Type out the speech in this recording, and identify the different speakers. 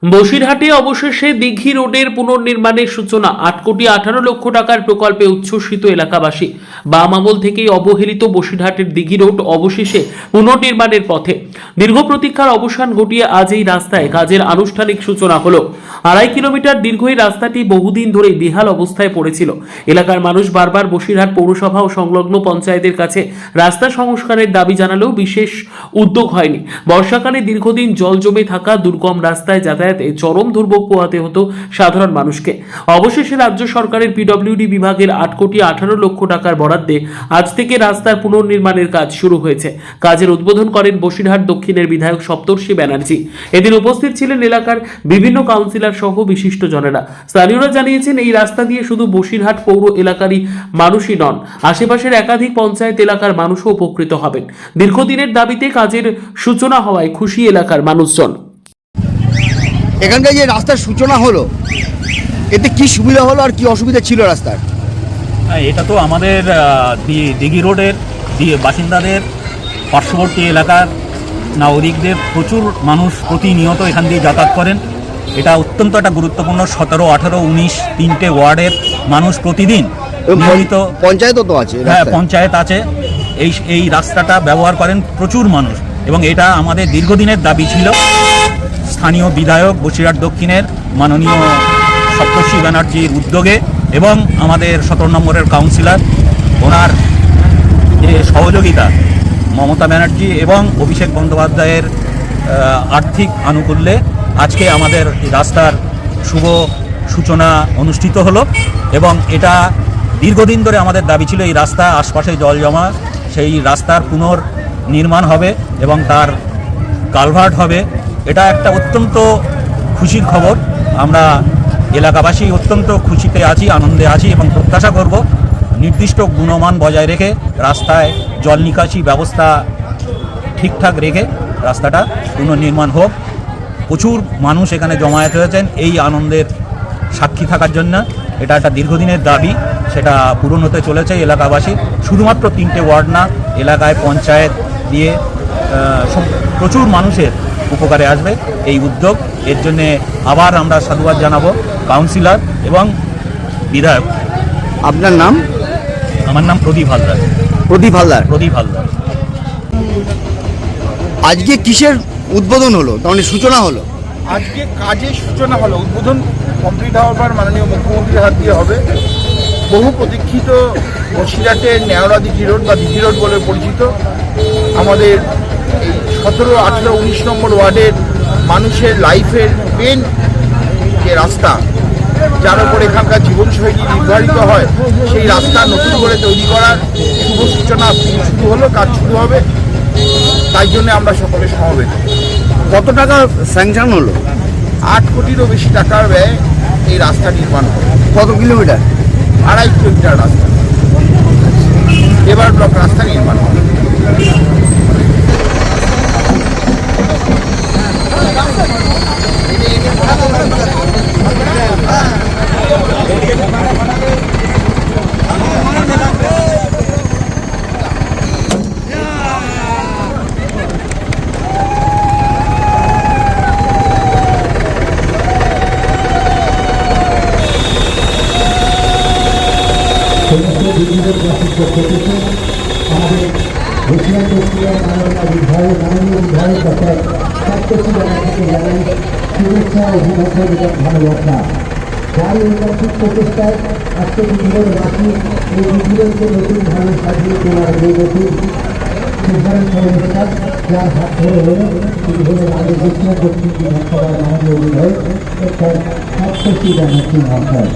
Speaker 1: বসিরহাটে অবশেষে দিঘি রোডের পুনর্নির্মাণের সূচনা। 8,18,00,000 টাকার প্রকল্পে উচ্ছ্বসিত এলাকাবাসী। বাম আমল থেকেই অবহেলিত বসিরহাটের দিঘি রোড অবশেষে পুনর্নির্মাণের পথে। দীর্ঘ প্রতীক্ষার অবসান ঘটিয়ে আজ এই রাস্তায় কাজের আনুষ্ঠানিক সূচনা হলো। 2.5 কিলোমিটার দীর্ঘ এই রাস্তাটি বহুদিন ধরে বেহাল অবস্থায় পড়েছিল। এলাকার মানুষ বারবার বসিরহাট পৌরসভা ও সংলগ্ন পঞ্চায়েতের কাছে রাস্তা সংস্কারের দাবি জানালেও বিশেষ উদ্যোগ হয়নি। বর্ষাকালে দীর্ঘদিন জল জমে থাকা দুর্গম রাস্তায় যাতায়াতে চরম দুর্ভোগ পোহাতে হতো সাধারণ মানুষকে। অবশেষে রাজ্য সরকারের পিডব্লিউডি বিভাগের 8,18,00,000 টাকার বরাদ্দে আজ থেকে রাস্তার পুনর্নির্মাণের কাজ শুরু হয়েছে। কাজের উদ্বোধন করেন বসিরহাট দক্ষিণের বিধায়ক সপ্তর্ষি ব্যানার্জি। এদিন উপস্থিত ছিলেন এলাকার বিভিন্ন কাউন্সিলর সহ বিশিষ্ট জনেরা। স্থানীয়রা জানিয়েছেন, এই রাস্তা দিয়ে শুধু বসিরহাট পৌর এলাকারই মানুষই নন, আশেপাশের একাধিক পঞ্চায়েত এলাকার মানুষও উপকৃত হবেন। দীর্ঘদিনের দাবিতে কাজের সূচনা হওয়ায় খুশি এলাকার মানুষজন।
Speaker 2: এখানকার যে রাস্তার সূচনা হলো, এতে কি সুবিধা হলো আর কি অসুবিধা ছিল রাস্তার?
Speaker 3: এটা তো আমাদের দিঘি রোডের বাসিন্দাদের, পার্শ্ববর্তী এলাকার নাগরিকদের প্রচুর মানুষ প্রতিনিয়ত এখান দিয়ে যাতায়াত করেন। এটা অত্যন্ত একটা গুরুত্বপূর্ণ। 17, 18, 19 তিনটে ওয়ার্ডের মানুষ প্রতিদিন নিয়মিত,
Speaker 2: পঞ্চায়েতও তো আছে।
Speaker 3: হ্যাঁ, পঞ্চায়েত আছে। এই রাস্তাটা ব্যবহার করেন প্রচুর মানুষ এবং এটা আমাদের দীর্ঘদিনের দাবি ছিল। স্থানীয় বিধায়ক বসিরহাট দক্ষিণের মাননীয় সপ্তর্ষি ব্যানার্জির উদ্যোগে এবং আমাদের 17 নম্বরের কাউন্সিলর ওনার যে সহযোগিতা, মমতা ব্যানার্জি এবং অভিষেক বন্দ্যোপাধ্যায়ের আর্থিক আনুকূল্যে আজকে আমাদের রাস্তার শুভ সূচনা অনুষ্ঠিত হলো। এবং এটা দীর্ঘদিন ধরে আমাদের দাবি ছিল, এই রাস্তা আশপাশে জল জমা, সেই রাস্তার পুনর্নির্মাণ হবে এবং তার কালভার্ট হবে। এটা একটা অত্যন্ত খুশির খবর। আমরা এলাকাবাসী অত্যন্ত খুশিতে আছি, আনন্দে আছি এবং প্রত্যাশা করব নির্দিষ্ট গুণমান বজায় রেখে রাস্তায় জল নিকাশি ব্যবস্থা ঠিকঠাক রেখে রাস্তাটা পুনর্নির্মাণ হোক। প্রচুর মানুষ এখানে জমায়েত হয়েছেন এই আনন্দের সাক্ষী থাকার জন্য। এটা একটা দীর্ঘদিনের দাবি, সেটা পূরণ হতে চলেছে এলাকাবাসী। শুধুমাত্র 3টে ওয়ার্ড না, এলাকায় পঞ্চায়েত দিয়ে প্রচুর মানুষের উপকারে আসবে এই উদ্যোগ। এর জন্যে আবার আমরা সাধুবাদ জানাবো কাউন্সিলর এবং বিধায়ক।
Speaker 2: আপনার নাম?
Speaker 3: আমার নাম প্রদীপ হালদার।
Speaker 2: প্রদীপ হালদার।
Speaker 3: প্রদীপ হালদার।
Speaker 2: আজকে কিসের উদ্বোধন হলো, তাহলে সূচনা হলো?
Speaker 4: আজকে কাজের সূচনা হলো। উদ্বোধন কমপ্লিট হওয়ার পর মাননীয় মুখ্যমন্ত্রীর হাত দিয়ে হবে। বহু প্রতীক্ষিত বসিরহাটের নেওড়া দিঘি রোড বা দিঘি রোড বলে পরিচিত আমাদের 17, 18, 19 নম্বর ওয়ার্ডের মানুষের লাইফের মেন যে রাস্তা, যার উপর এখানকার জীবনশৈলী নির্ধারিত হয়, সেই রাস্তা নতুন করে তৈরি করার শুভ সূচনা শুরু হলো। কাজ শুরু হবে, তাই জন্য আমরা সকলে সমবেত।
Speaker 2: কত টাকা স্যাংশন হলো?
Speaker 4: 8 কোটিরও বেশি টাকার ব্যয় এই রাস্তা নির্মাণ হবে।
Speaker 2: কত কিলোমিটার?
Speaker 4: 2.5 কিলোমিটার রাস্তা, এবার ব্লক রাস্তা নির্মাণ হবে।
Speaker 5: আমাদের বসিরহাট দক্ষিণের মাননীয় বিধায়ক ডক্টর সপ্তর্ষি ব্যানার্জিকে জানাই শুভেচ্ছা ও অভিনন্দন এবং ভালোবাসা। যার ঐকান্তিক প্রচেষ্টায় আজকে দিঘিরোডবাসী এই দিঘিরোডকে নতুনভাবে সাজিয়ে তোলার এই নতুন নির্ধারণ সংস্কার, যার হাত ধরে হলো তিনি হলেন আমাদের বসিরহাট দক্ষিণ বিধানসভার মাননীয় বিধায়ক ডক্টর সপ্তর্ষি ব্যানার্জি মহাশয়।